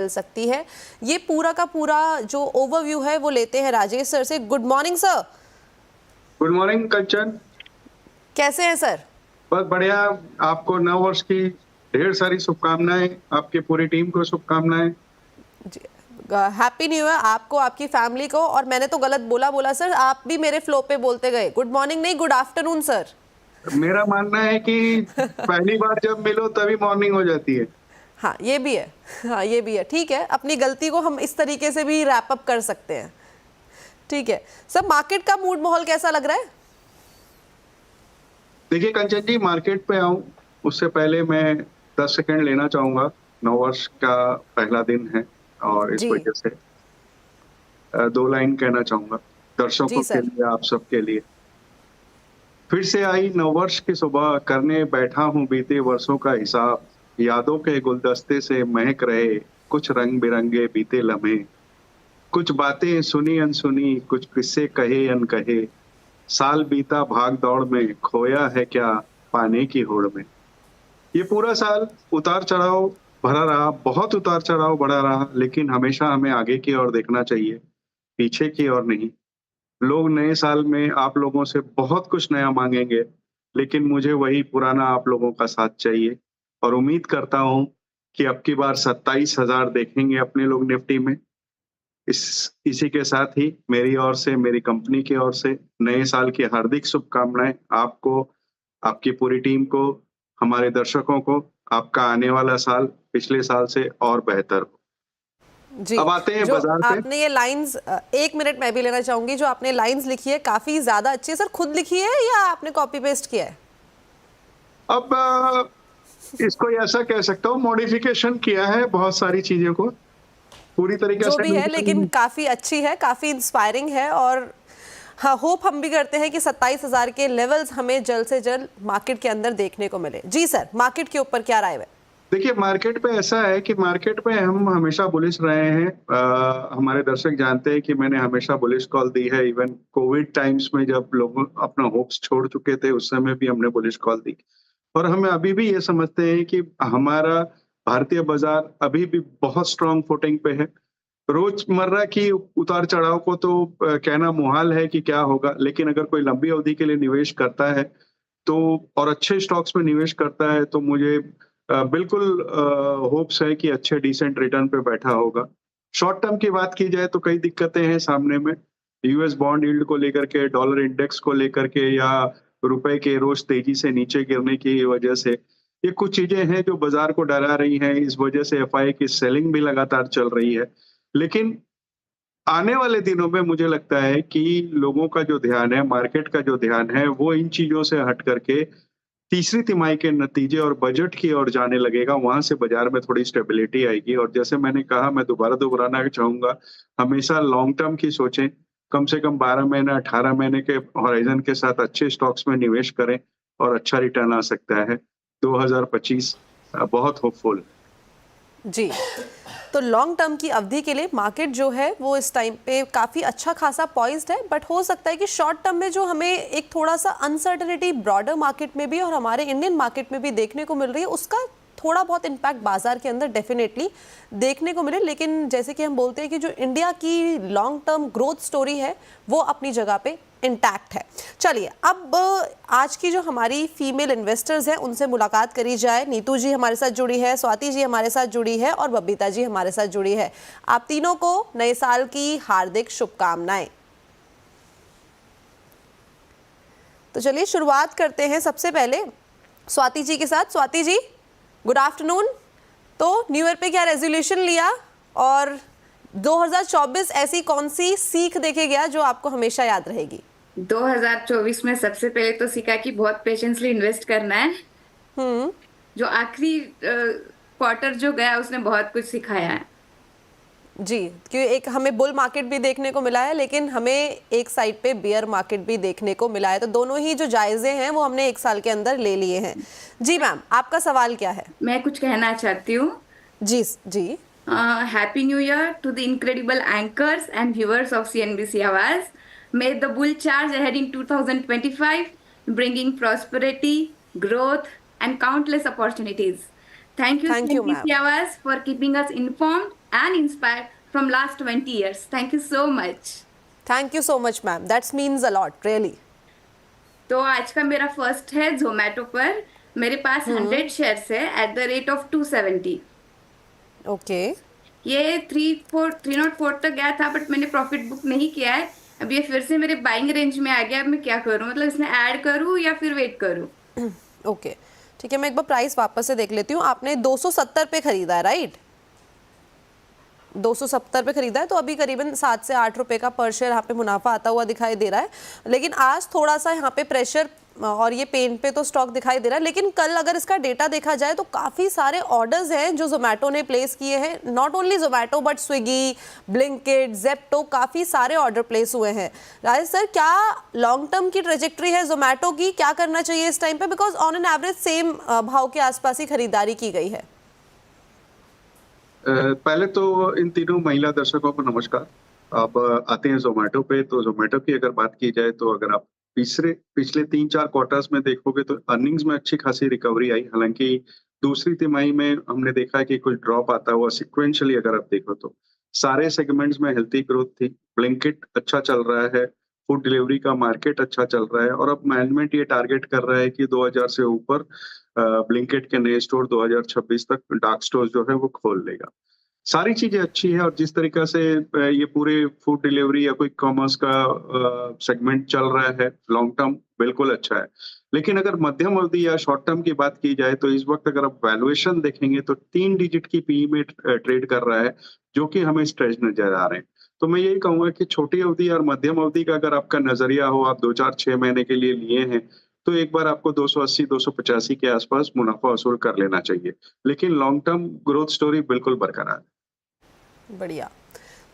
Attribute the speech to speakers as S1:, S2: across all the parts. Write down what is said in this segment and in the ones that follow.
S1: मिल सकती है। ये पूरा का पूरा जो ओवरव्यू है वो लेते हैं राजेश सर से। Good morning sir.
S2: Good morning Kanchan.
S1: कैसे हैं सर?
S2: बस बढ़िया। आपको नव वर्ष की ढेर सारी शुभकामनाएं, आपकी पूरी टीम को शुभकामनाएं।
S1: हैप्पी न्यू ईयर आपको, आपकी फैमिली को। और मैंने तो गलत बोला सर, आप भी मेरे फ्लो पे बोलते गए। गुड मॉर्निंग नहीं, गुड आफ्टरनून सर।
S2: मेरा मानना है कि पहली बार जब मिलो तभी मॉर्निंग हो जाती है।
S1: हाँ ये भी है, हाँ ये भी है। ठीक है, अपनी गलती को हम इस तरीके से भी रैप अप कर सकते हैं। ठीक है सर, मार्केट का मूड माहौल कैसा लग रहा है?
S2: देखिए कंचन जी, मार्केट पे आऊं उससे पहले मैं 10 सेकंड लेना चाहूंगा। नववर्ष का पहला दिन है और इस
S1: जी
S2: वजह से 2 लाइन कहना चाहूंगा
S1: जी
S2: दर्शकों के
S1: सर।
S2: लिए, आप सबके लिए। फिर से आई नववर्ष की सुबह, करने बैठा हूँ बीते वर्षों का हिसाब। यादों के गुलदस्ते से महक रहे कुछ रंग बिरंगे बीते लम्हे। कुछ बातें सुनी अनसुनी, कुछ किस्से कहे अनकहे। साल बीता भाग दौड़ में, खोया है क्या पाने की होड़ में। ये पूरा साल उतार चढ़ाव भरा रहा, बहुत उतार चढ़ाव बढ़ा रहा, लेकिन हमेशा हमें आगे की ओर देखना चाहिए, पीछे की ओर नहीं। लोग नए साल में आप लोगों से बहुत कुछ नया मांगेंगे, लेकिन मुझे वही पुराना आप लोगों का साथ चाहिए। और उम्मीद करता हूं कि अब की बार 27,000 देखेंगे अपने लोग निफ्टी में। इसी के साथ ही मेरी ओर से, मेरी कंपनी की ओर से नए साल की हार्दिक शुभकामनाएं आपको, आपकी पूरी टीम को, हमारे दर्शकों को। आपका आने वाला साल पिछले साल से और बेहतर हो।
S1: जी,
S2: अब आते हैं
S1: जो
S2: बाजार पे।
S1: आपने ये लाइंस, एक मिनट मैं भी लेना चाहूंगी। जो आपने लाइंस लिखी है काफी ज्यादा अच्छी है सर। खुद लिखी है या आपने कॉपी पेस्ट किया है?
S2: अब इसको ऐसा कह सकता हूँ, मॉडिफिकेशन किया है बहुत सारी चीजों को, पूरी तरीके
S1: जो
S2: से
S1: भी है, लेकिन
S2: नहीं।
S1: काफी अच्छी है, काफी इंस्पायरिंग है। और हाँ, होप हम भी करते हैं कि 27,000 के लेवल्स हमें जल्द से जल्द मार्केट के अंदर देखने को मिले। जी सर, मार्केट के ऊपर क्या राय है?
S2: देखिए मार्केट पे ऐसा है कि मार्केट पे हम हमेशा बुलिश रहे हैं। हमारे दर्शक जानते हैं कि मैंने हमेशा बुलिश कॉल दी है। इवन कोविड टाइम्स में जब लोग अपना होप्स छोड़ चुके थे, उस समय भी हमने बुलिश कॉल दी। और हम अभी भी ये समझते हैं कि हमारा भारतीय बाजार अभी भी बहुत स्ट्रांग फुटिंग पे है। रोजमर्रा की उतार चढ़ाव को तो कहना मुहाल है कि क्या होगा, लेकिन अगर कोई लंबी अवधि के लिए निवेश करता है तो, और अच्छे स्टॉक्स में निवेश करता है, तो मुझे बिल्कुल होप्स है कि अच्छे डिसेंट रिटर्न पे बैठा होगा। शॉर्ट टर्म की बात की जाए तो कई दिक्कतें हैं सामने में। यूएस बॉन्ड यील्ड को लेकर के, डॉलर इंडेक्स को लेकर के, या रुपए के रोज तेजी से नीचे गिरने की वजह से, ये कुछ चीजें हैं जो बाजार को डरा रही हैं। इस वजह से एफआई की सेलिंग भी लगातार चल रही है। लेकिन आने वाले दिनों में मुझे लगता है कि लोगों का जो ध्यान है, मार्केट का जो ध्यान है, वो इन चीजों से हट करके तीसरी तिमाही के नतीजे और बजट की ओर जाने लगेगा। वहां से बाजार में थोड़ी स्टेबिलिटी आएगी। और जैसे मैंने कहा, मैं दोबारा दोहराना चाहूंगा, हमेशा लॉन्ग टर्म की सोचें। कम से कम 12 महीने 18 महीने के हॉराइजन के साथ अच्छे स्टॉक्स में निवेश करें और अच्छा रिटर्न आ सकता है। 2025 बहुत होपफुल।
S1: जी, तो लॉन्ग टर्म की अवधि के लिए मार्केट जो है वो इस टाइम पे काफ़ी अच्छा खासा पॉइज्ड है। बट हो सकता है कि शॉर्ट टर्म में जो हमें एक थोड़ा सा अनसर्टनिटी ब्रॉडर मार्केट में भी और हमारे इंडियन मार्केट में भी देखने को मिल रही है, उसका थोड़ा बहुत इम्पैक्ट बाजार के अंदर डेफिनेटली देखने को मिले। लेकिन जैसे कि हम बोलते हैं कि जो इंडिया की लॉन्ग टर्म ग्रोथ स्टोरी है वो अपनी जगह पे इंटैक्ट है। चलिए, अब आज की जो हमारी फीमेल इन्वेस्टर्स हैं उनसे मुलाकात करी जाए। नीतू जी हमारे साथ जुड़ी है, स्वाति जी हमारे साथ जुड़ी है और बबीता जी हमारे साथ जुड़ी है। आप तीनों को नए साल की हार्दिक शुभकामनाएं। तो चलिए शुरुआत करते हैं सबसे पहले स्वाति जी के साथ। Swati ji, good afternoon. तो न्यू ईयर पे क्या रेजोल्यूशन लिया और 2024 ऐसी कौन सी सीख देके गया जो आपको हमेशा याद रहेगी?
S3: 2024 में सबसे पहले तो सीखा कि बहुत पेशेंसली इन्वेस्ट करना है। जो आखिरी क्वार्टर जो गया उसने बहुत कुछ सिखाया है।
S1: जी, क्योंकि एक हमें बुल मार्केट भी देखने को मिला है, लेकिन हमें एक साइड पे बियर मार्केट भी देखने को मिला है। तो दोनों ही जो जायजे हैं वो हमने एक साल के अंदर ले लिए हैं। जी मैम, आपका सवाल क्या है?
S3: मैं कुछ कहना चाहती हूँ।
S1: जी जी।
S3: Happy New Year to the incredible anchors and viewers of CNBC Awaaz. May the bull charge ahead in 2025, bringing prosperity, growth, and countless opportunities. Thank you,
S1: Thank you,
S3: CNBC
S1: ma'am.
S3: Awaaz, for keeping us informed and inspired from last 20 years. Thank you so much.
S1: Thank you so much ma'am, that's means a lot really.
S3: तो आज का मेरा first है जोमेटो पर। मेरे पास 100 shares है at the rate of 270।
S1: Okay
S3: ये 304 तक गया था, बट मैंने प्रॉफिट बुक नहीं किया है। अब ये फिर से मेरे बाइंग रेंज में आ गया। अब मैं क्या करूं, मतलब इसमें ऐड करूं या फिर वेट करूं?
S1: ओके ठीक है, मैं एक बार प्राइस वापस से देख लेती हूँ। आपने 270 पे खरीदा है राइट? 270 पे खरीदा है, तो अभी करीबन 7 से 8 रुपए का पर शेयर यहाँ पे मुनाफा आता हुआ दिखाई दे रहा है। लेकिन आज थोड़ा सा यहाँ पे प्रेशर और ये पेन पे तो स्टॉक दिखाई दे रहा है। लेकिन कल अगर इसका डेटा देखा जाए तो काफ़ी सारे ऑर्डर्स हैं जो जोमेटो ने प्लेस किए हैं। Not only Zomato but Swiggy, Blinkit, Zepto, काफ़ी सारे ऑर्डर प्लेस हुए हैं। राजेश सर, क्या लॉन्ग टर्म की ट्रेजेक्ट्री है जोमेटो की? क्या करना चाहिए इस टाइम पे? Because on an average same भाव के आसपास ही खरीदारी की गई है।
S2: पहले तो इन तीनों महिला दर्शकों को नमस्कार। अब आते हैं जोमेटो पे। तो जोमेटो की अगर बात की जाए तो अगर आप पिछले 3-4 क्वार्टर्स में देखोगे तो अर्निंग्स में अच्छी खासी रिकवरी आई। हालांकि दूसरी तिमाही में हमने देखा कि कुछ ड्रॉप आता हुआ सिक्वेंशियली अगर आप देखो तो सारे सेगमेंट्स में हेल्थी ग्रोथ थी। ब्लिंकिट अच्छा चल रहा है, फूड डिलीवरी का मार्केट अच्छा चल रहा है, और अब मैनेजमेंट ये टारगेट कर रहा है कि 2000 से ऊपर ब्लिंकिट के नए स्टोर 2026 तक डार्क स्टोर जो है वो खोल लेगा। सारी चीजें अच्छी है, और जिस तरीका से ये पूरे फूड डिलीवरी या कोई कॉमर्स का सेगमेंट चल रहा है लॉन्ग टर्म बिल्कुल अच्छा है। लेकिन अगर मध्यम अवधि या शॉर्ट टर्म की बात की जाए तो इस वक्त अगर आप वैल्यूएशन देखेंगे तो 3 डिजिट की पीई में ट्रेड कर रहा है, जो कि हमें स्ट्रेच नजर आ रहे हैं। तो मैं यही कहूंगा कि छोटी अवधि और मध्यम अवधि का अगर आपका नजरिया हो, आप 2-4-6 महीने के लिए लिए हैं, तो एक बार आपको 280-285 के आसपास मुनाफा वसूल कर लेना चाहिए। लेकिन लॉन्ग टर्म ग्रोथ स्टोरी बिल्कुल बरकरार है।
S1: बढ़िया।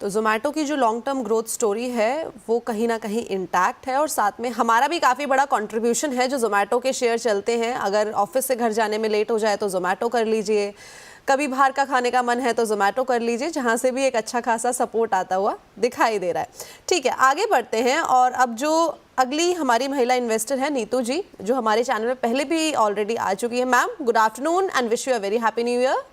S1: तो जोमेटो की जो लॉन्ग टर्म ग्रोथ स्टोरी है वो कहीं ना कहीं इंटैक्ट है, और साथ में हमारा भी काफ़ी बड़ा कंट्रीब्यूशन है जो जोमेटो के शेयर चलते हैं। अगर ऑफिस से घर जाने में लेट हो जाए तो जोमेटो कर लीजिए, कभी बाहर का खाने का मन है तो जोमेटो कर लीजिए, जहाँ से भी एक अच्छा खासा सपोर्ट आता हुआ दिखाई दे रहा है। ठीक है, आगे बढ़ते हैं। और अब जो अगली हमारी महिला इन्वेस्टर है नीतू जी, जो हमारे चैनल में पहले भी ऑलरेडी आ चुकी है। Ma'am good afternoon and wish you a very happy new year.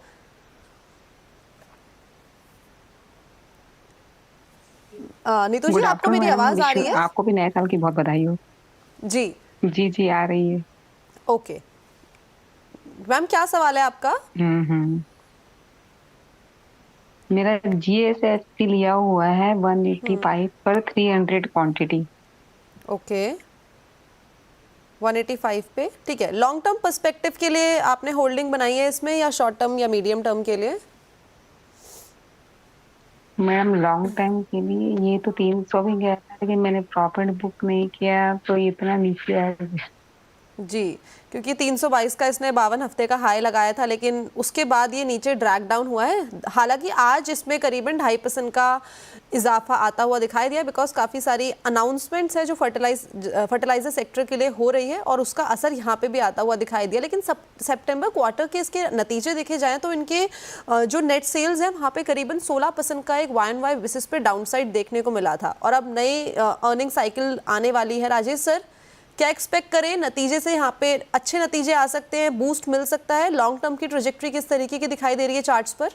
S1: Neetu ji, आपको मेरी आवाज आ रही है?
S4: आपको भी नए साल की बहुत बधाई हो।
S1: जी
S4: जी जी आ रही है।
S1: ओके मैम, क्या सवाल है आपका?
S4: मेरा GSFC लिया हुआ है 185 पर 300 क्वांटिटी।
S1: ओके 185 पे, ठीक है। लॉन्ग टर्म पर्सपेक्टिव के लिए आपने होल्डिंग बनाई है इसमें, या शॉर्ट टर्म या मीडियम टर्म के लिए?
S4: मैडम लॉन्ग टाइम के लिए ये तो 300 भी गया था, लेकिन मैंने प्रॉफिट बुक नहीं किया तो इतना नीचे आ गया।
S1: जी, क्योंकि 322 का इसने 52 हफ्ते का हाई लगाया था, लेकिन उसके बाद ये नीचे ड्रैग डाउन हुआ है। हालांकि आज इसमें करीबन 2.5% का इजाफा आता हुआ दिखाई दिया, बिकॉज काफ़ी सारी अनाउंसमेंट्स है जो फर्टिलाइजर सेक्टर के लिए हो रही है, और उसका असर यहाँ पे भी आता हुआ दिखाई दिया। लेकिन सितंबर क्वार्टर के इसके नतीजे देखे जाएँ तो इनके जो नेट सेल्स हैं वहाँ पे करीबन 16% का एक YoY बेसिस पे डाउन साइड देखने को मिला था। और अब नई अर्निंग साइकिल आने वाली है। राजेश सर, क्या एक्सपेक्ट करें नतीजे से? यहाँ पे अच्छे नतीजे आ सकते हैं, बूस्ट मिल सकता है? लॉन्ग टर्म की ट्रेजेक्ट्री किस तरीके की दिखाई दे रही है चार्ट्स पर?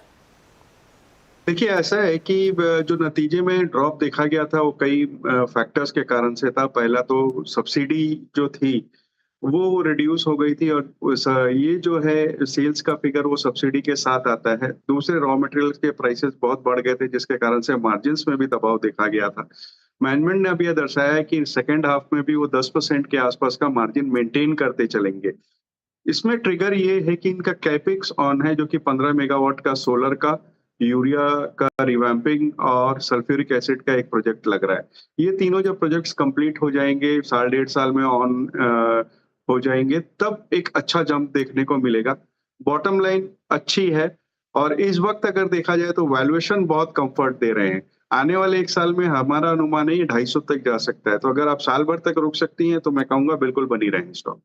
S2: देखिए, ऐसा है कि जो नतीजे में ड्रॉप देखा गया था वो कई फैक्टर्स के कारण से था। पहला तो सब्सिडी जो थी वो रिड्यूस हो गई थी, और ये जो है सेल्स का फिगर वो सब्सिडी के साथ आता है। दूसरे रॉ मटेरियल्स के प्राइसेस बहुत बढ़ गए थे, जिसके कारण से मार्जिन्स में भी दबाव देखा गया था। मैनेजमेंट ने अब यह दर्शाया है कि सेकेंड हाफ में भी वो 10% के आसपास का मार्जिन मेंटेन करते चलेंगे। इसमें ट्रिगर ये है कि इनका कैपेक्स ऑन है, जो कि 15 मेगावाट का सोलर का, यूरिया का रिवैम्पिंग और सल्फ्यूरिक एसिड का एक प्रोजेक्ट लग रहा है। ये तीनों जब प्रोजेक्ट्स कंप्लीट हो जाएंगे, 1.5 साल में ऑन हो जाएंगे, तब एक अच्छा जंप देखने को मिलेगा। बॉटम लाइन अच्छी है, और इस वक्त अगर देखा जाए तो वैल्यूएशन बहुत कंफर्ट दे रहे हैं। आने वाले 1 साल में हमारा अनुमान है ये 250 तक जा सकता है। तो अगर आप साल भर तक रुक सकती हैं तो मैं कहूंगा बिल्कुल बनी रहें स्टॉक।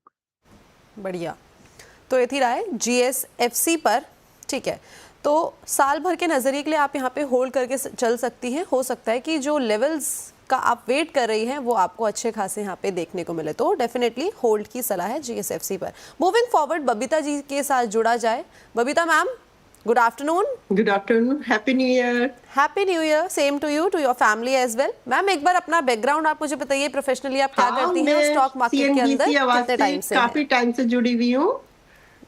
S1: बढ़िया। तो ये थी राय GSFC पर। ठीक है, तो साल भर के नज़रिए के लिए आप यहाँ पे होल्ड करके चल सकती हैं। हो सकता है कि जो लेवल्स का आप वेट कर रही हैं वो आपको अच्छे खासे यहाँ पे देखने को मिले, तो डेफिनेटली होल्ड की सलाह है GSFC पर। मूविंग फॉरवर्ड बबीता जी के साथ जुड़ा जाए। Babita ma'am, good afternoon.
S5: Good afternoon, happy new year.
S1: Happy new year, same to you, to your family as well. Ma'am एक बार अपना बैकग्राउंड आप मुझे बताइए, प्रोफेशनली आप क्या करती हैं स्टॉक मार्केट के अंदर, कितने टाइम से
S5: काफी टाइम से जुड़ी हुई हूँ।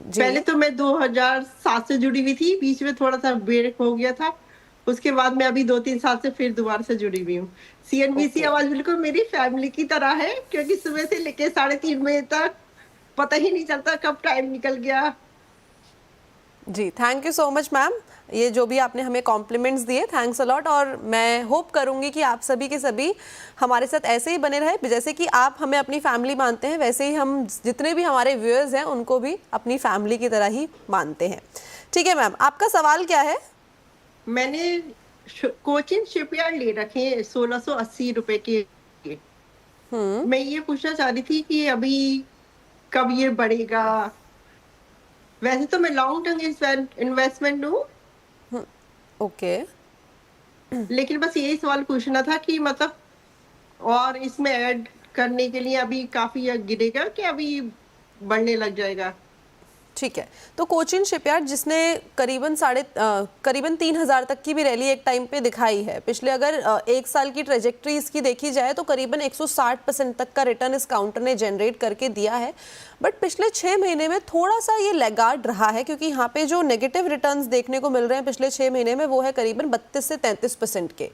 S1: जी।
S5: पहले तो मैं 2007 से जुड़ी हुई थी, बीच में थोड़ा सा ब्रेक हो गया था। उसके बाद मैं अभी 2-3 साल से फिर दोबारा से जुड़ी हुई हूँ। CNBC
S1: Okay.
S5: आवाज बिल्कुल मेरी फैमिली की तरह है, क्योंकि सुबह से लेके 3:30 बजे तक पता ही नहीं चलता कब टाइम निकल गया।
S1: जी, thank you so much ma'am, ये जो भी आपने हमें कॉम्प्लीमेंट्स दिए, थैंक्स अलॉट। और मैं होप करूंगी कि आप सभी के सभी हमारे साथ ऐसे ही बने रहे, जैसे कि आप हमें अपनी फैमिली मानते हैं, वैसे ही हम जितने भी हमारे व्यूअर्स हैं उनको भी अपनी फैमिली की तरह ही मानते हैं। ठीक है मैम, आपका सवाल क्या है?
S5: मैंने कोचिन शिपयार्ड ले रखे हैं 1680 रुपए के। मैं ये पूछना चाह रही थी कि अभी कब ये बढ़ेगा? वैसे तो मैं लॉन्ग टर्म इन्वेस्टमेंट हूँ,
S1: ओके।
S5: लेकिन बस यही सवाल पूछना था कि मतलब और इसमें ऐड करने के लिए अभी काफी गिरेगा कि अभी बढ़ने लग जाएगा?
S1: ठीक है, तो कोचिन शिपयार्ड जिसने करीबन 3,000 तक की भी रैली एक टाइम पे दिखाई है, पिछले अगर एक साल की ट्रेजेक्ट्री इसकी देखी जाए तो करीबन 160% तक का रिटर्न इस काउंटर ने जनरेट करके दिया है। बट पिछले 6 महीने में थोड़ा सा ये लैगार्ड रहा है, क्योंकि यहाँ पे जो नेगेटिव रिटर्न्स देखने को मिल रहे हैं पिछले 6 महीने में वो है करीबन 32 से 33% के,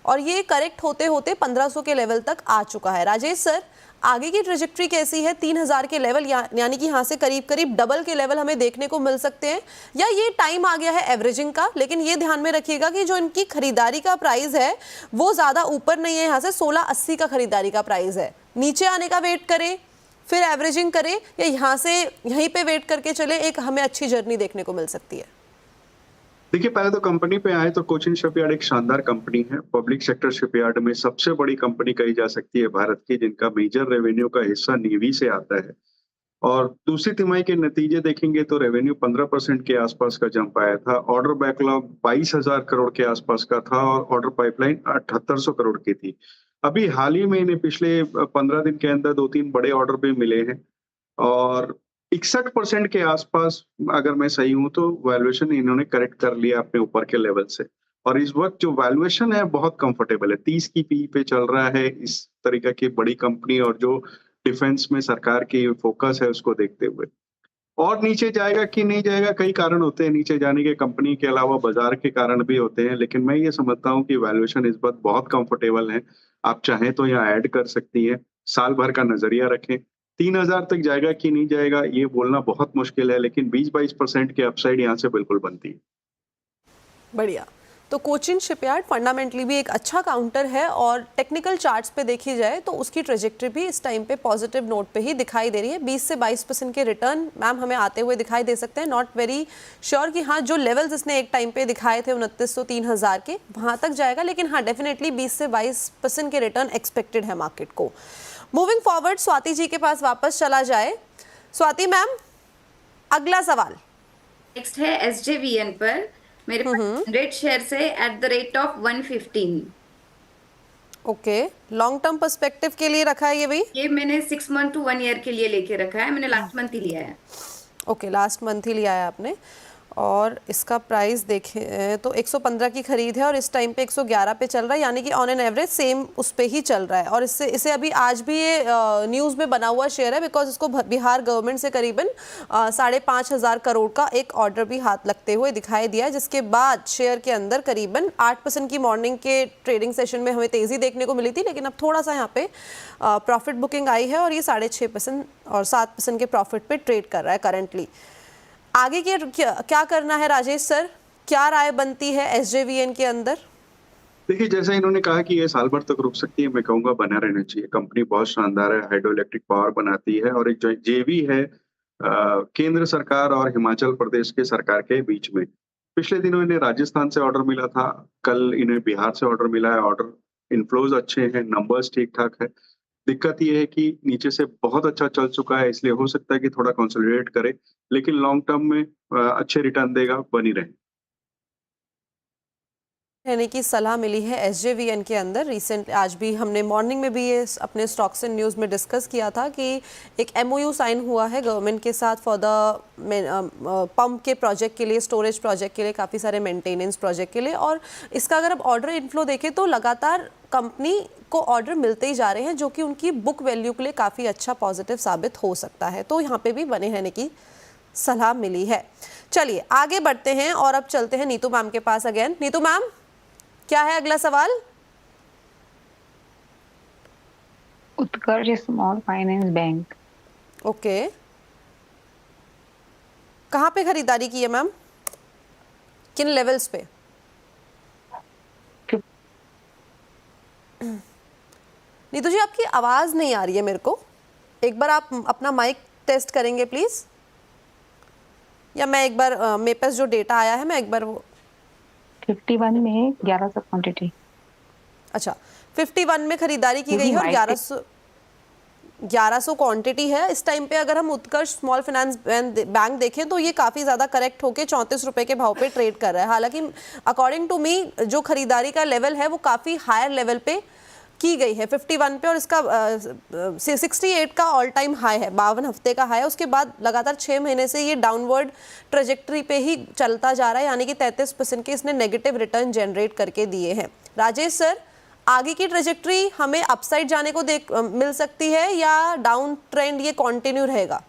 S1: और ये करेक्ट होते होते 1500 के लेवल तक आ चुका है। राजेश सर, आगे की ट्रेजेक्ट्री कैसी है? 3000 के लेवल यानी कि यहाँ से करीब करीब डबल के लेवल हमें देखने को मिल सकते हैं, या ये टाइम आ गया है एवरेजिंग का? लेकिन ये ध्यान में रखिएगा कि जो इनकी खरीदारी का प्राइस है वो ज़्यादा ऊपर नहीं है, यहाँ से 1680 का खरीदारी का प्राइस है। नीचे आने का वेट करें, फिर एवरेजिंग करें, या यहाँ से यहीं पे वेट करके चले, एक हमें अच्छी जर्नी देखने को मिल सकती है।
S2: देखिए, पहले तो कंपनी पे आए तो कोचिन शिपयार्ड एक शानदार कंपनी है। पब्लिक सेक्टर शिपयार्ड में सबसे बड़ी कंपनी कही जा सकती है भारत की, जिनका मेजर रेवेन्यू का हिस्सा नेवी से आता है। और दूसरी तिमाही के नतीजे देखेंगे तो रेवेन्यू 15% के आसपास का जंप आया था। ऑर्डर बैकलॉग 22,000 करोड़ के आसपास का था और ऑर्डर पाइपलाइन 7800 करोड़ की थी। अभी हाल ही में इन्हें पिछले 15 दिन के अंदर 2-3 बड़े ऑर्डर भी मिले हैं और 61% के आसपास, अगर मैं सही हूं तो वैल्यूएशन इन्होंने करेक्ट कर लिया अपने ऊपर के लेवल से। और इस वक्त जो वैल्यूएशन है बहुत कंफर्टेबल है, 30 की पी पे चल रहा है इस तरीके की बड़ी कंपनी, और जो डिफेंस में सरकार की फोकस है उसको देखते हुए। और नीचे जाएगा कि नहीं जाएगा, कई कारण होते हैं नीचे जाने के, कंपनी के अलावा बाजार के कारण भी होते हैं, लेकिन मैं ये समझता हूँ कि वैल्यूएशन इस वक्त बहुत कंफर्टेबल है। आप चाहें तो यहाँ ऐड कर सकती हैं, साल भर का नजरिया रखें। 3000 तक जाएगा कि नहीं जाएगा ये बोलना बहुत मुश्किल है, लेकिन 20-22% की अपसाइड यहाँ से बिल्कुल बनती है।
S1: बढ़िया। तो कोचिन शिपयार्ड फंडामेंटली भी एक अच्छा काउंटर है, और टेक्निकल चार्ट्स पे देखी जाए तो उसकी ट्रेजेक्ट्री भी इस टाइम पे पॉजिटिव नोट पे ही दिखाई दे रही है। 20 से 22% के रिटर्न मैम हमें आते हुए दिखाई दे सकते हैं। नॉट वेरी श्योर कि हाँ जो लेवल्स इसने एक टाइम पे दिखाए थे 2900 3000 के, वहाँ तक जाएगा, लेकिन हाँ डेफिनेटली 20 से 22% के रिटर्न एक्सपेक्टेड है मार्केट को। मूविंग फॉरवर्ड, स्वाति जी के पास वापस चला जाए। स्वाति मैम, अगला सवाल
S3: नेक्स्ट है SJVN पर। मेरे पास 100 शेयर से at the rate of 115।
S1: Okay, long term perspective के लिए रखा है ये भी?
S3: ये मैंने 6 मंथ टू 1 ईयर के लिए लेके रखा है, मैंने लास्ट मंथ ही लिया है।
S1: ओके, लास्ट मंथ ही लिया है आपने, और इसका प्राइस देखें तो 115 की खरीद है और इस टाइम पे 111 पे चल रहा है, यानी कि ऑन एन एवरेज सेम उस पे ही चल रहा है। और इसे अभी आज भी ये न्यूज़ में बना हुआ शेयर है, बिकॉज इसको बिहार गवर्नमेंट से करीबन 5,500 करोड़ का एक ऑर्डर भी हाथ लगते हुए दिखाई दिया है, जिसके बाद शेयर के अंदर करीबन 8% की मॉर्निंग के ट्रेडिंग सेशन में हमें तेज़ी देखने को मिली थी, लेकिन अब थोड़ा सा यहाँ पे प्रॉफिट बुकिंग आई है और ये 6.5% और 7% के प्रॉफिट पे ट्रेड कर रहा है करंटली। आगे क्या करना है राजेश सर, क्या राय बनती है SJVN के अंदर?
S2: देखिए, जैसा इन्होंने कहा कि ये साल भर तक रुक सकती है, मैं कहूंगा बना रहना चाहिए। कंपनी बहुत शानदार है, हाइड्रो इलेक्ट्रिक पावर बनाती है, और एक जो जेवी है केंद्र सरकार और हिमाचल प्रदेश के सरकार के बीच में। पिछले दिनों इन्हें राजस्थान से ऑर्डर मिला था, कल इन्हें बिहार से ऑर्डर मिला है। ऑर्डर इनफ्लोज अच्छे हैं, नंबर्स ठीक ठाक है। दिक्कत ये है कि नीचे से बहुत अच्छा चल चुका है, इसलिए हो सकता है कि थोड़ा कंसोलिडेट करे, लेकिन लॉन्ग टर्म में अच्छे रिटर्न देगा, बनी रहे।
S1: रहने की सलाह मिली है SJVN के अंदर। रिसेंट आज भी हमने मॉर्निंग में भी ये अपने स्टॉक्स एंड न्यूज़ में डिस्कस किया था कि एक MOU साइन हुआ है गवर्नमेंट के साथ फॉर द पंप के प्रोजेक्ट के लिए, स्टोरेज प्रोजेक्ट के लिए, काफ़ी सारे मेंटेनेंस प्रोजेक्ट के लिए। और इसका अगर आप ऑर्डर इनफ्लो देखें तो लगातार कंपनी को ऑर्डर मिलते ही जा रहे हैं, जो कि उनकी बुक वैल्यू के लिए काफ़ी अच्छा पॉजिटिव साबित हो सकता है। तो यहाँ पे भी बने रहने की सलाह मिली है। चलिए आगे बढ़ते हैं और अब चलते हैं नीतू मैम के पास अगेन। नीतू मैम, क्या है अगला सवाल?
S4: उत्कर्ष स्मॉल फाइनेंस बैंक।
S1: ओके, कहाँ पे खरीदारी की है मैम, किन लेवल्स पे? नीतू जी, आपकी आवाज नहीं आ रही है मेरे को, एक बार आप अपना माइक टेस्ट करेंगे प्लीज, या मैं एक बार मेरे पास जो डेटा आया है मैं एक बार वो
S4: 51 में 1100 क्वांटिटी।
S1: अच्छा, 51 में खरीदारी की गई है और 1100 क्वांटिटी है इस टाइम पे। अगर हम उत्कर्ष स्मॉल फाइनेंस बैंक देखें तो ये काफ़ी ज़्यादा करेक्ट होके 34 रुपये के भाव पे ट्रेड कर रहा है। हालांकि अकॉर्डिंग टू मी जो खरीदारी का लेवल है वो काफ़ी हायर लेवल पे की गई है 51 पे, और इसका 68 का ऑल टाइम हाई है, 52 हफ्ते का हाई है। उसके बाद लगातार 6 महीने से ये डाउनवर्ड ट्रेजेक्टरी पे ही चलता जा रहा है, यानी कि 33% के इसने नेगेटिव रिटर्न जनरेट करके दिए हैं। राजेश सर, आगे की ट्रेजेक्टरी हमें अपसाइड जाने को मिल सकती है या डाउन ट्रेंड ये कंटिन्यू रहेगा?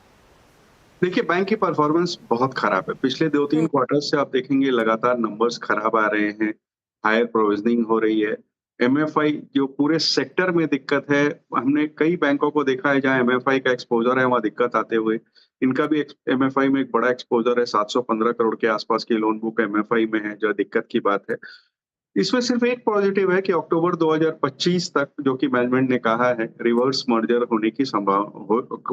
S2: देखिए, बैंक की परफॉर्मेंस बहुत खराब है। पिछले 2-3 क्वार्टर से आप देखेंगे लगातार नंबर्स खराब आ रहे हैं, हायर प्रोविजनिंग हो रही है। MFI जो पूरे सेक्टर में दिक्कत है, हमने कई बैंकों को देखा है जहां MFI का एक्सपोजर है वहां दिक्कत आते हुए। इनका भी MFI में एक बड़ा एक्सपोजर है, 715 करोड़ के आसपास की लोन बुक MFI में है, जो दिक्कत की बात है। इसमें सिर्फ एक पॉजिटिव है कि अक्टूबर 2025 तक, जो कि मैनेजमेंट ने कहा है, रिवर्स मर्जर होने की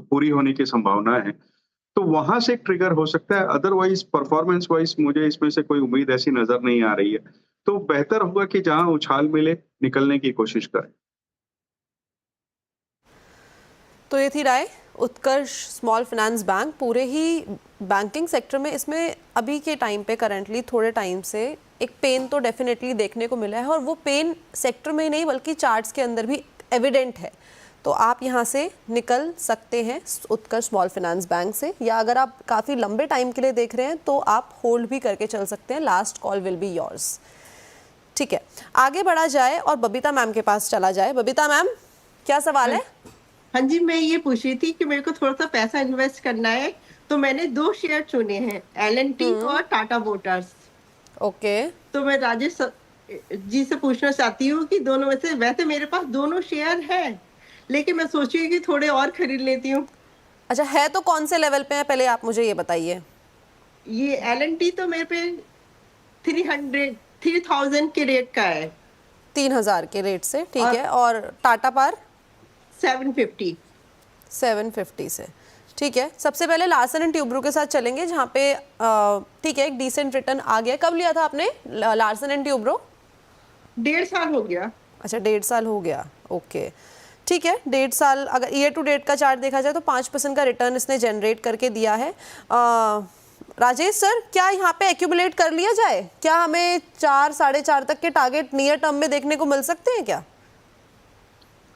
S2: पूरी होने की संभावना है, तो वहां से ट्रिगर हो सकता है। अदरवाइज परफॉर्मेंस वाइज मुझे इसमें से कोई उम्मीद ऐसी नजर नहीं आ रही है। तो बेहतर होगा कि जहां उछाल मिले निकलने की कोशिश करें।
S1: तो ये थी राय उत्कर्ष स्मॉल फाइनेंस बैंक। पूरे ही बैंकिंग सेक्टर में इसमें अभी के टाइम पे करंटली थोड़े टाइम से एक पेन तो डेफिनेटली देखने को मिला है, और वो पेन सेक्टर में ही नहीं बल्कि चार्ट्स के अंदर भी एविडेंट है। तो आप यहाँ से निकल सकते हैं उत्कर्ष स्मॉल फाइनेंस बैंक से, या अगर आप काफ़ी लंबे टाइम के लिए देख रहे हैं तो आप होल्ड भी करके चल सकते हैं। Last call will be yours. ठीक है, आगे बढ़ा जाए और बबीता मैम के पास चला जाए। बबीता मैम, क्या सवाल है?
S5: हाँ जी, मैं ये पूछ रही थी कि मेरे को थोड़ा सा पैसा इन्वेस्ट करना है, तो मैंने 2 शेयर चुने हैं, L&T और टाटा मोटर्स।
S1: ओके,
S5: तो मैं राजेश जी से पूछना चाहती हूँ कि दोनों में से, वैसे मेरे पास दोनों शेयर है, लेकिन मैं सोच रही हूँ कि थोड़े और खरीद लेती हूँ।
S1: अच्छा, है तो कौन से लेवल पे है पहले आप मुझे ये बताइए।
S5: ये L&T तो मेरे पे 3000 के रेट का है,
S1: 3000 के रेट से, ठीक है। और टाटा पार
S5: 750
S1: से, ठीक है। सबसे पहले लार्सन एंड ट्यूब्रो के साथ चलेंगे, जहाँ पे ठीक है एक डिसेंट रिटर्न आ गया। कब लिया था आपने लार्सन एंड ट्यूब्रो?
S5: 1.5 साल हो गया।
S1: अच्छा, 1.5 साल हो गया, ओके ठीक है। 1.5 साल अगर ईयर टू डेट का चार्ट देखा जाए तो 5% का रिटर्न इसने जनरेट करके दिया है। राजेश सर, क्या यहाँ पे एक्यूमुलेट कर लिया जाए? क्या हमें 4-4.5 तक के टारगेट नियर टर्म में देखने को मिल सकते हैं क्या?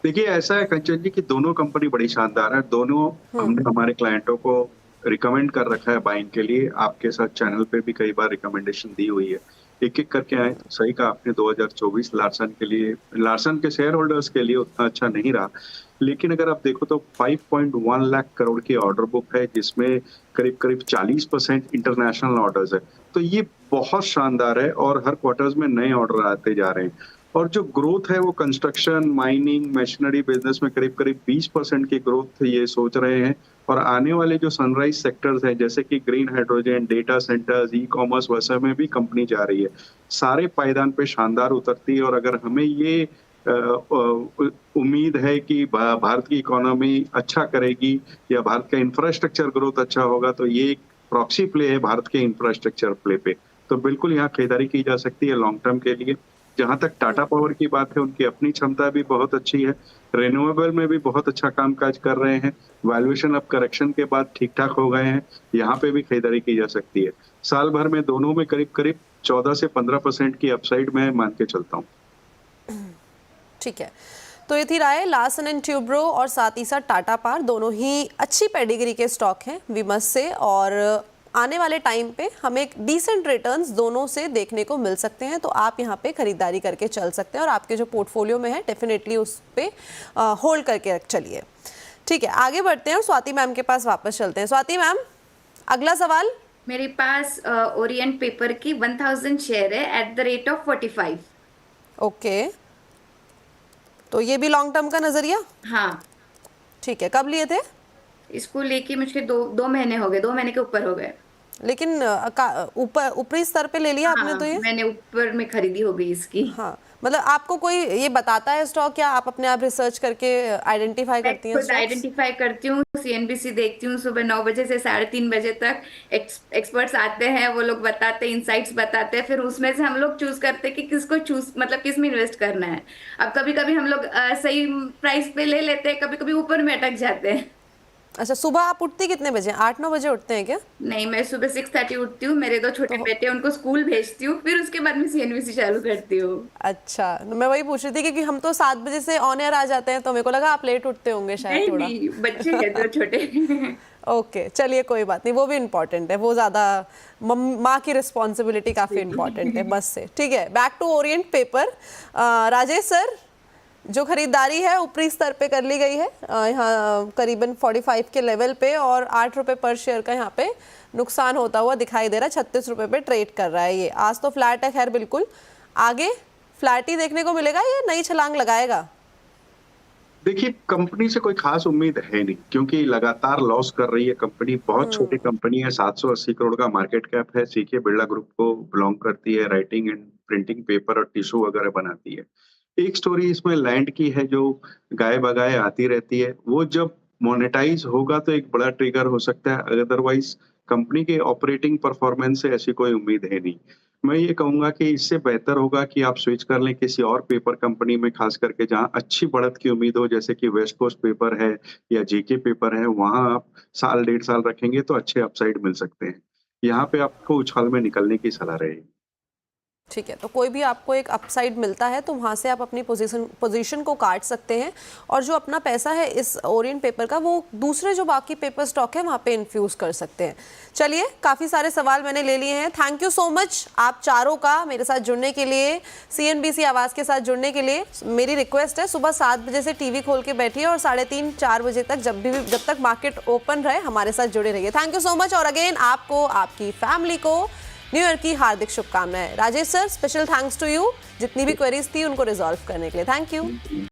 S2: देखिए, ऐसा है कंचन जी कि दोनों कंपनी बड़ी शानदार है। दोनों हमने हमारे क्लाइंटों को रिकमेंड कर रखा है बाइंग के लिए। आपके साथ चैनल पे भी कई बार रिकमेंडेशन दी हुई है, एक एक करके आए। सही कहा आपने, 2024 लार्सन के लिए, लार्सन के शेयर होल्डर्स के लिए उतना अच्छा नहीं रहा, लेकिन अगर आप देखो तो 5.1 लाख करोड़ की ऑर्डर बुक है, जिसमें करीब करीब 40% इंटरनेशनल ऑर्डर्स है। तो ये बहुत शानदार है और हर क्वार्टर्स में नए ऑर्डर आते जा रहे हैं। और जो ग्रोथ है वो कंस्ट्रक्शन, माइनिंग, मशीनरी बिजनेस में करीब करीब 20% की ग्रोथ ये सोच रहे हैं। और आने वाले जो सनराइज सेक्टर्स हैं, जैसे कि green hydrogen, data centres, e commerce, वैसे में भी कंपनी जा रही है। सारे पायदान पे शानदार उतरती है। और अगर हमें ये उम्मीद है कि भारत की इकोनॉमी अच्छा करेगी या भारत का इंफ्रास्ट्रक्चर ग्रोथ अच्छा होगा, तो ये एक प्रॉक्सी प्ले है भारत के इंफ्रास्ट्रक्चर प्ले पे। तो बिल्कुल यहाँ खरीदारी की जा सकती है लॉन्ग टर्म के लिए। जहां तक टाटा पावर की बात है, उनकी अपनी क्षमता भी बहुत अच्छी है, रिन्यूएबल में भी बहुत अच्छा कामकाज कर रहे हैं। वैल्यूएशन अब करेक्शन के बाद ठीक ठाक हो गए हैं, यहाँ पे भी खरीदारी की जा सकती है। साल भर में दोनों में करीब करीब 14 से 15% की अपसाइड मैं मान के चलता हूँ।
S1: ठीक है, तो ये थी राय लार्सन एंड ट्यूब्रो और साथ ही साथ टाटा पार, दोनों ही अच्छी पेडिग्री के स्टॉक हैं वीमस से, और आने वाले टाइम पे हमें डिसेंट रिटर्न्स दोनों से देखने को मिल सकते हैं। तो आप यहाँ पे खरीदारी करके चल सकते हैं और आपके जो पोर्टफोलियो में है डेफिनेटली उस पे होल्ड करके चलिए। ठीक है, आगे बढ़ते हैं और स्वाति मैम के पास वापस चलते हैं। स्वाति मैम, अगला सवाल।
S3: मेरे पास ओरिएंट पेपर की 1000 शेयर है at the rate of 45।
S1: Okay, तो ये भी लॉन्ग टर्म का नजरिया?
S3: हाँ।
S1: ठीक है, कब लिए थे?
S3: इसको लेके मुझे दो महीने हो गए, 2 महीने के ऊपर हो गए।
S1: लेकिन ऊपरी स्तर पे ले लिया आपने?
S3: हाँ,
S1: तो ये
S3: मैंने ऊपर में खरीदी हो गई इसकी।
S1: हाँ, मतलब आपको कोई ये बताता है स्टॉक, या आप अपने आप रिसर्च करके आइडेंटिफाई करती हैं
S3: खुद
S1: स्टॉक्स?
S3: आइडेंटिफाई करती हूँ, सीएनबीसी देखती हूँ, सुबह 9 बजे से 3:30 बजे तक एक्सपर्ट्स आते हैं, वो लोग बताते हैं, इंसाइट्स बताते हैं, फिर उसमें से हम लोग चूज करते हैं कि किसको चूज मतलब किस में इन्वेस्ट करना है। अब कभी कभी हम लोग सही प्राइस पे ले लेते हैं, कभी कभी ऊपर में अटक जाते हैं।
S1: अच्छा, सुबह आप उठती कितने बजे? 8-9 बजे उठते हैं क्या?
S3: नहीं, मैं सुबह 6:30 उठती हूँ, मेरे 2 छोटे बेटे हैं, उनको स्कूल भेजती हूँ, फिर उसके बाद में सीएनबीसी चालू करती हूँ।
S1: अच्छा, मैं वही पूछ रही थी क्योंकि हम तो 7 बजे से ऑन एयर आ जाते हैं, तो मेरे को लगा आप लेट उठते होंगे शायद थोड़ा।
S3: नहीं, बच्चे हैं 2 छोटे।
S1: ओके, चलिए कोई बात नहीं, वो भी इम्पोर्टेंट है, वो ज़्यादा माँ की रिस्पॉन्सिबिलिटी काफ़ी इम्पोर्टेंट है बस से। ठीक है, back to orient paper. Rajesh sir, जो खरीदारी है ऊपरी स्तर पे कर ली गई है यहाँ करीबन 45 के लेवल पे, और 8 रुपये पर शेयर का यहाँ पे नुकसान होता हुआ दिखाई दे रहा है। 36 रुपये पे ट्रेड कर रहा है ये। आज तो फ्लैट है, खैर बिल्कुल आगे फ्लैट ही देखने को मिलेगा, ये नई छलांग लगाएगा?
S2: देखिए, कंपनी से कोई खास उम्मीद है नहीं, क्योंकि लगातार लॉस कर रही है कंपनी। बहुत छोटी कंपनी है, 780 करोड़ का मार्केट कैप है। सीके बिरला ग्रुप को बिलोंग करती है, राइटिंग एंड प्रिंटिंग पेपर और टिश्यू वगैरह बनाती है। एक स्टोरी इसमें लैंड की है जो गाय बगाए आती रहती है, वो जब मोनेटाइज होगा तो एक बड़ा ट्रिगर हो सकता है। अदरवाइज कंपनी के ऑपरेटिंग परफॉर्मेंस से ऐसी कोई उम्मीद है नहीं। मैं ये कहूंगा कि इससे बेहतर होगा कि आप स्विच कर लें किसी और पेपर कंपनी में, खास करके जहां अच्छी बढ़त की उम्मीद हो, जैसे कि वेस्ट कोस्ट पेपर है या जेके पेपर है। वहां आप 1-1.5 साल रखेंगे तो अच्छे अपसाइड मिल सकते हैं। यहाँ पे आपको उछाल में निकलने की सलाह रहेगी।
S1: ठीक है, तो कोई भी आपको एक अपसाइड मिलता है तो वहाँ से आप अपनी पोजीशन को काट सकते हैं, और जो अपना पैसा है इस ओरिएंट पेपर का वो दूसरे जो बाकी पेपर स्टॉक है वहाँ पे इन्फ्यूज कर सकते हैं। चलिए, काफ़ी सारे सवाल मैंने ले लिए हैं। थैंक यू सो मच आप चारों का मेरे साथ जुड़ने के लिए, सीएनबीसी आवाज़ के साथ जुड़ने के लिए। मेरी रिक्वेस्ट है, सुबह 7 बजे से टीवी खोल के बैठिए और 3:30-4 बजे तक जब तक मार्केट ओपन रहे हमारे साथ जुड़े रहिए। थैंक यू सो मच, और अगेन आपको, आपकी फैमिली को न्यू ईयर की हार्दिक शुभकामनाएं। Rajesh sir, special thanks to you, जितनी भी क्वेरीज थी उनको रिजॉल्व करने के लिए। Thank you.